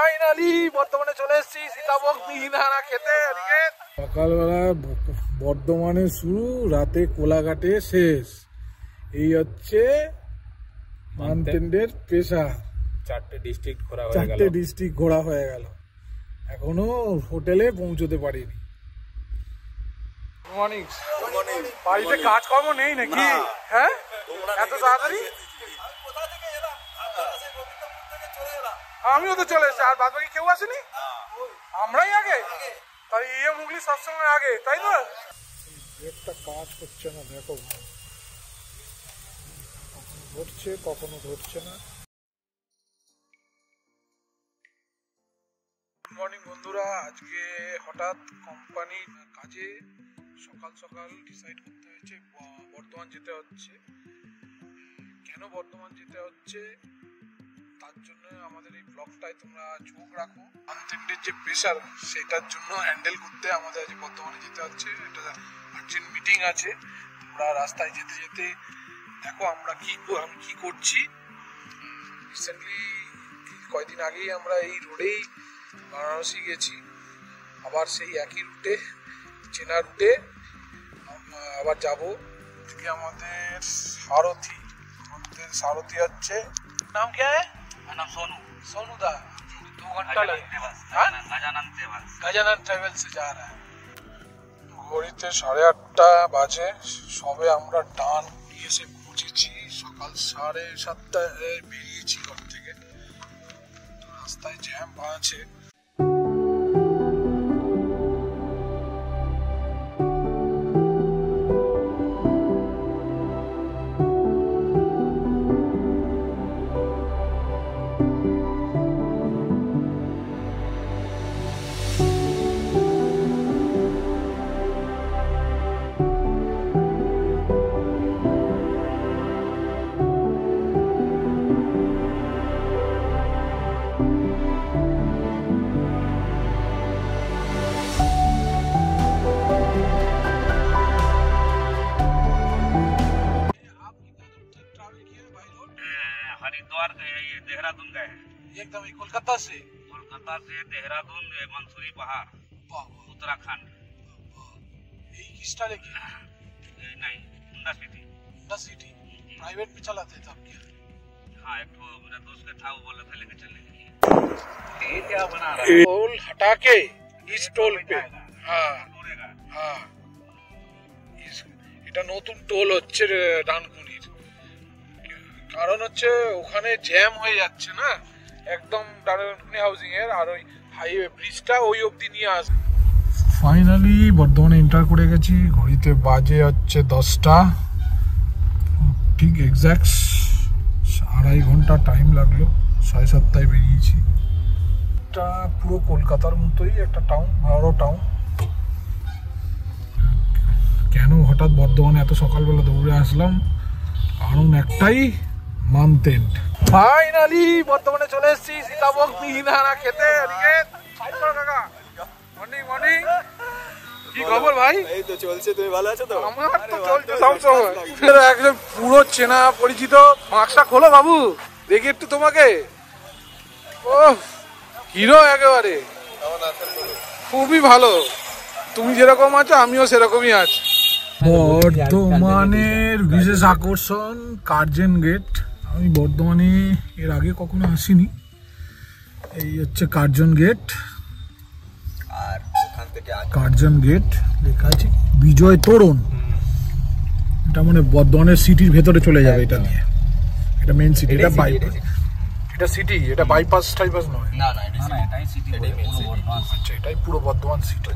Finally বর্তমানে চলে এসেছি সীতাভোগ মিহিদানা খেতে। সকালবেলা বর্ধমানে শুরু, রাতে কোলাঘাটে শেষ। এই হচ্ছে মানতেন্ডের পেশা। চারটে ডিস্ট্রিক্ট ঘোরা হয়ে গেল, এখনো হোটেলে পৌঁছতে পারিনি। বাড়িতে কাজকর্ম নেই নাকি? হ্যাঁ, এত তাড়াতাড়ি? আমিও তো চলে এসেছি। আর বাদ বাকি কেউ আসেনি? আমরাই আগে? তাই মুগলি সবসময় আগে, তাই না? একটা কাজ করছে না, দেখো কখনো ধরছে কখনো ধরছে না। গুড মর্নিং বন্ধুরা। আজকে হঠাৎ কোম্পানির কাজে সকাল সকাল ডিসাইড করতে হয়েছে বর্ধমান যেতে হচ্ছে। কেন বর্ধমান যেতে হচ্ছে তার জন্য আমাদের এই ব্লগটায় তোমরা চোখ রাখো। মানতেন্ডের যে প্রেশার সেটার জন্য হ্যান্ডেল করতে আমাদের আজ বর্ধমানে যেতে হচ্ছে। এটা আর্জেন্ট মিটিং আছে। তোমরা রাস্তায় যেতে যেতে দেখো আমি কি করছি। রিসেন্টলি কয়েকদিন আগেই আমরা এই রোডেই বারাণসী গেছি, আবার সেই একই রুটে চেনা রুটে আবার যাবো। আজকে আমাদের সারথি হচ্ছে, নাম কে? नाम सोनू। सोनू दा 2 घंटा लगेगा। गजानन ट्रेवल से जा रहा है। ঘড়িতে 8:30 বাজে, সবে আমরা টান নিয়ে এসে পৌঁছেছি। সকাল 7:30 বেরিয়েছি ঘর থেকে। রাস্তায় জ্যাম আছে। हरिद्वार देहरादून गए हैं एकदम ही कोलकाता से देहरादून, मंसूरी पहाड़, उत्तराखंड। किस तरह की? नहीं, हुंडा सिटी प्राइवेट में चलाते थे आप क्या? हाँ, एक तो मेरा दोस्त का था, वो बोला था लेके चलेंगे। ये क्या बना रहा है? टोल हटा के इस टोल पे, हाँ हाँ, এটা নতুন টোল হচ্ছে ডানকুনির। কারণ হচ্ছে ওখানে জ্যাম হয়ে যাচ্ছে না, একদম ডানকুনি হাউজিং এর, আর ওই হাইওয়ে ব্রিজটা ওই অবধি নিয়ে আসে। ফাইনালি বর্ধমানে এন্টার করে গেছি। ঘড়িতে বাজে হচ্ছে 10টা, ঠিক এক্স্যাক্ট 2.5 ঘন্টা টাইম লাগলো। 7:30 বেরিয়েছি। এটা পুরো কলকাতার মতোই একটা টাউন, বড় টাউন। কেন হঠাৎ বর্ধমানে এত সকালবেলা দৌড়ে আসলাম? কারণ একটাই, মানতেন্ড। ফাইনালি বর্ধমানে চলে এসেছি সীতাভোগ মিহিদানা খেতে। মর্নিং। কি খবর ভাই? এই তো চলছে, তুমি ভালো আছো তো? আমার তো চলছে সব সময়। একদম পুরো চেনা পরিচিত। মাস্কটা খোলো বাবু, দেখি একটু তোমাকে। ও হিরো একেবারে, খুবই ভালো। তুমি যেরকম আছো আমিও সেরকমই আছি। বর্ধমানের বিশেষ আকর্ষণ কার্জন গেট। আমি বর্ধমানে এর আগে কখনো আসিনি। এই হচ্ছে কার্জন গেট। আর ওখান থেকে কার্জন গেট লেখা আছে বিজয় তোরণ। এটা মানে বর্ধমানের সিটির ভেতরে চলে যাবে এটা দিয়ে। এটা মেইন সিটি, এটা বাইপাস। এটা সিটি, এটা বাইপাস টাইপাস নয়। না এটাই সিটি, পুরো বর্ধমান। আচ্ছা, এটাই পুরো বর্ধমান সিটি।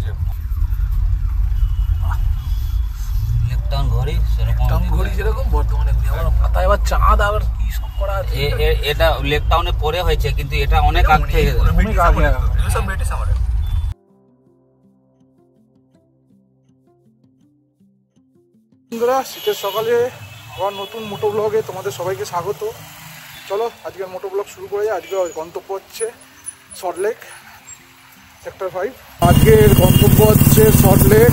ঘড়ি যেরকম বর্ধমানে ঘুরি, আমার মাথায় এবার চাঁদ আবার কি সব করা আছে। এটা লেক টাউনে পরে হয়েছে, কিন্তু এটা অনেক আগে থেকে, অনেক আগে সব ব্রিটিশ আমলে। বন্ধুরা, শীতের সকালে আবার নতুন মোটো ব্লগে তোমাদের সবাইকে স্বাগত। চলো আজকের মোটো ব্লগ শুরু করে যাই। আজকে গন্তব্য হচ্ছে সল্টলেক সেক্টর 5। আজকের গন্তব্য হচ্ছে সল্টলেক।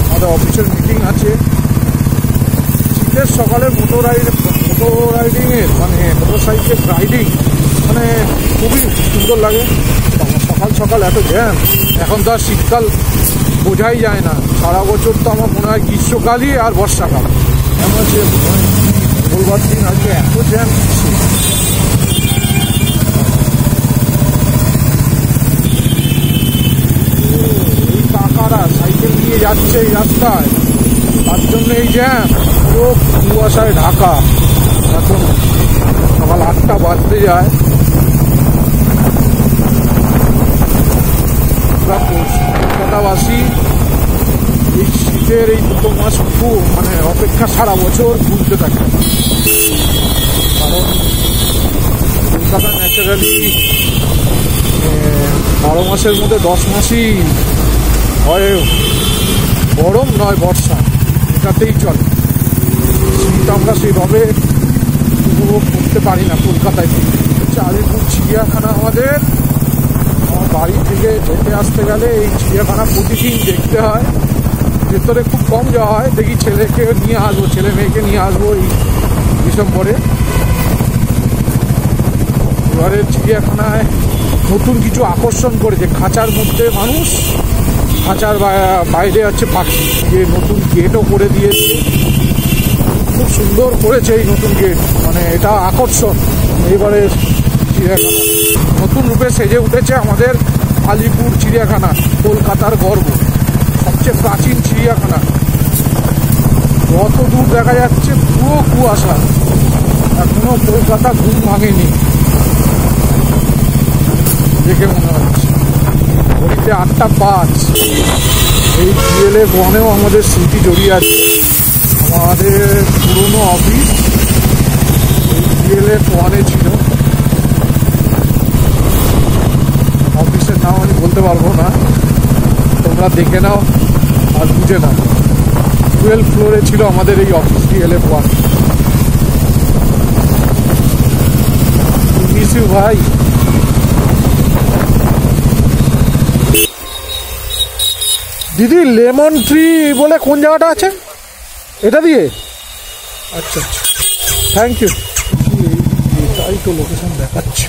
আমাদের অফিসের মিটিং আছে। শীতের সকালে মোটর রাইডিংয়ের মানে মোটরসাইকেল রাইডিং মানে খুবই সুন্দর লাগে। সকাল সকাল এত জ্যাম, এখন তো আর শীতকাল বোঝাই যায় না, সারা বছর তো আমার মনে হয় গ্রীষ্মকালই আর বর্ষাকাল। এমন যে মঙ্গলবার দিন আজকে এত জ্যাম। এই কাকারা সাইকেল নিয়ে যাচ্ছে এই রাস্তায়, তার জন্য এই জ্যাম, পুরো কুয়াশায় ঢাকা। এখন সকাল 8টা বাজতে যায়। কলকাতাবাসী এই শীতের এই 2 মাস খুব মানে অপেক্ষা সারা বছর ভুলতে থাকে, কারণ কলকাতা ন্যাচারালি 12 মাসের মধ্যে 10 মাসই হয় গরম নয় বর্ষা, এটাতেই চলে। শীত আমরা সেইভাবে উপভোগ করতে পারি না কলকাতায়। হচ্ছে আলিপুর চিড়িয়াখানা আমাদের, আমার বাড়ি থেকে যেতে আসতে গেলে এই চিড়িয়াখানা প্রতিদিন দেখতে হয়। ভেতরে খুব কম যাওয়া হয়, দেখি ছেলেকে নিয়ে আসবো, ছেলে মেয়েকে নিয়ে আসবো এই ডিসেম্বরে। এবারে চিড়িয়াখানায় নতুন কিছু আকর্ষণ করেছে, খাঁচার মধ্যে মানুষ, খাঁচার বাইরে আছে পাখি, যে নতুন গেটও করে দিয়েছে, খুব সুন্দর করেছে এই নতুন গেট, মানে এটা আকর্ষণ। এবারে চিড়িয়াখানা নতুন রূপে সেজে উঠেছে আমাদের আলিপুর চিড়িয়াখানা, কলকাতার গর্ব, সবচেয়ে প্রাচীন চিড়িয়াখানা। যত দূর দেখা যাচ্ছে পুরো কুয়াশা, এখনো কলকাতা ঘুম ভাঙেনি দেখে মনে হচ্ছে। ঘড়িতে 8টা 5। এই DLF 1-এও আমাদের স্মৃতি জড়িয়ে আছে, আমাদের পুরনো অফিস DLF 1-এ ছিল। অফিসের নাম আমি বলতে পারবো না, তোমরা দেখে নাও আর বুঝে নাও। 12 ফ্লোরে ছিল আমাদের এই অফিস DLF 1। মিস ইউ ভাই। দিদি লেমন ট্রি বলে কোন জায়গাটা আছে? এটা দিয়ে? আচ্ছা আচ্ছা, থ্যাংক ইউ। এটাই তো লোকেশন দেখাচ্ছে।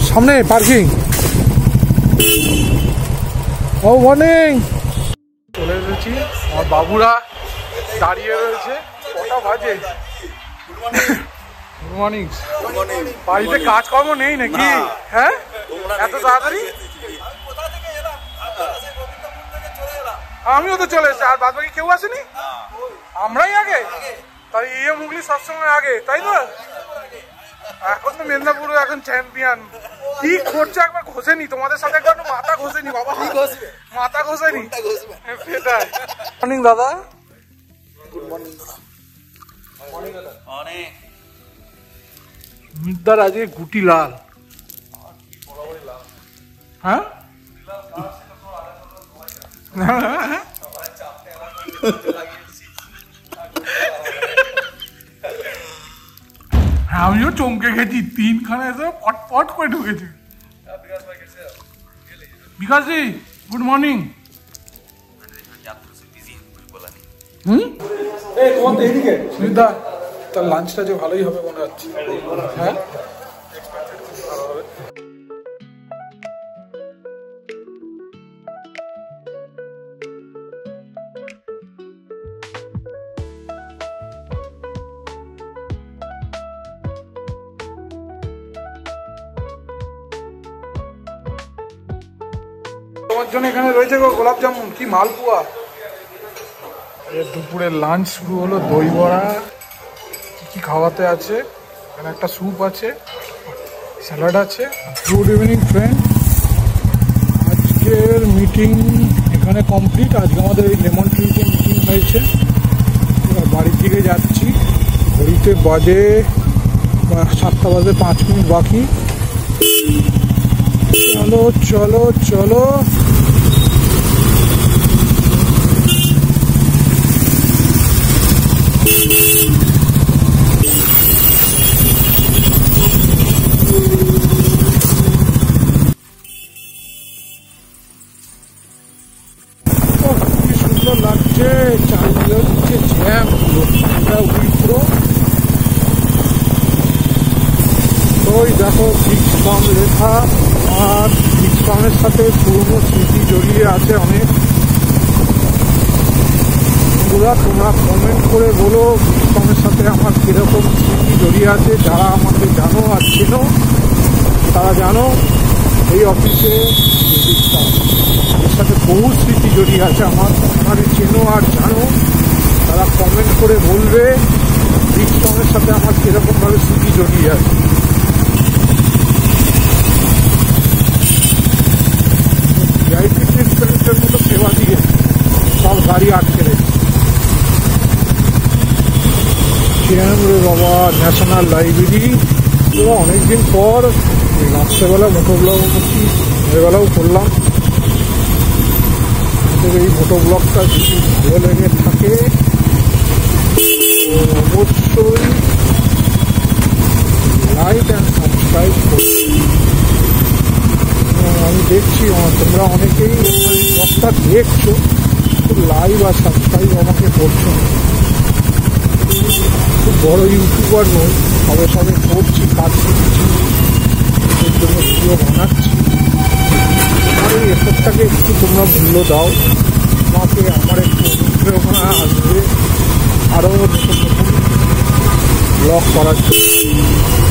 সামনে পার্কিং। ও মর্নিং, চলে এসেছি। আমার বাবুরা দাঁড়িয়ে রয়েছে। কটা বাজে? Good morning. বাড়িতে কাজকর্ম নেই নাকি? হ্যাঁ, এত তাড়াতাড়ি? আমিও তো চলে এসেছি। আর বাদ বাকি কেউ আসেনি? আমরাই আগে? তাই ইয়ে মুগলি সবসময় আগে, তাই তো? এখন তো মেদিনীপুর এখন চ্যাম্পিয়ন। কি করছে একবার ঘষেনি, তোমাদের সাথে একবার মাথা ঘষেনি বাবা, মাথা ঘষেনি। মর্নিং দাদা। Good morning. মিদ্দার আজকে গুটি লাল। হ্যাঁ, আমিও চমকে গেছি, 3খানা এসে পট করে ঢুকেছে। বিকাশ জি গুড মর্নিং। সুনিতা, তার লাঞ্চটা যে ভালোই হবে মনে হচ্ছে। হ্যাঁ, তোমার জন্য এখানে রয়েছে গো গোলাপ জামুন, কি মালপোয়া। দুপুরের লাঞ্চ শুরু হলো। দই বড়া, কি খাওয়াতে আছে, এখানে একটা স্যুপ আছে, স্যালাড আছে। গুড ইভিনিং ফ্রেন্ড, আজকের মিটিং এখানে কমপ্লিট। আজকে আমাদের এই লেমন ট্রিতে মিটিং হয়েছে। এবার বাড়ির দিকে যাচ্ছি। ঘড়িতে বাজে 7টা বাজে 5 মিনিট বাকি। চলো চলো চলো। উইপ্রো। তো ওই দেখো বিক্সফার্ম লেখা, আর বিক্সফার্মের সাথে পুরনো স্মৃতি জড়িয়ে আছে অনেক। বন্ধুরা তোমরা কমেন্ট করে বলো বিক্সফার্মের সাথে আমার কিরকম স্মৃতি জড়িয়ে আছে। যারা আমাকে জানো আর চেনো তারা জানো এই অফিসে বিক্সফার্ম এর সাথে বহু স্মৃতি জড়িয়ে আছে আমার। আমাকে চেনো আর জানো তারা কমেন্ট করে বলবে বিক্সফার্মের সাথে আমার কিরকমভাবে স্মৃতি জড়িয়ে আছে। ভিআইপি ট্রিটমেন্টের মতো সেবা দিয়ে সব গাড়ি আটকে রেখেছে। রে বাবা, ন্যাশনাল লাইব্রেরি। তো অনেকদিন পর রাত্রেবেলা মোটোব্লগ করছি, বেলাও করলাম। এই মোটোব্লগটা যদি ভালো লেগে থাকে অবশ্যই লাইক অ্যান্ড সাবস্ক্রাইব করুন। আমি দেখছি তোমরা অনেকেই এই ব্লগটা দেখছো, খুব লাইক আর সাবস্ক্রাইব আমাকে করছো। খুব বড় ইউটিউবার নই, সবে সবে করছি, কাজ শিখছি, এর জন্য ভিডিও বানাচ্ছি। আর এই এফোর্টটাকে একটু তোমরা মূল্য দাও, আমাকে আমার একটু অনুপ্রেরণা আসবে আরও নতুন নতুন ব্লগ করার জন্য।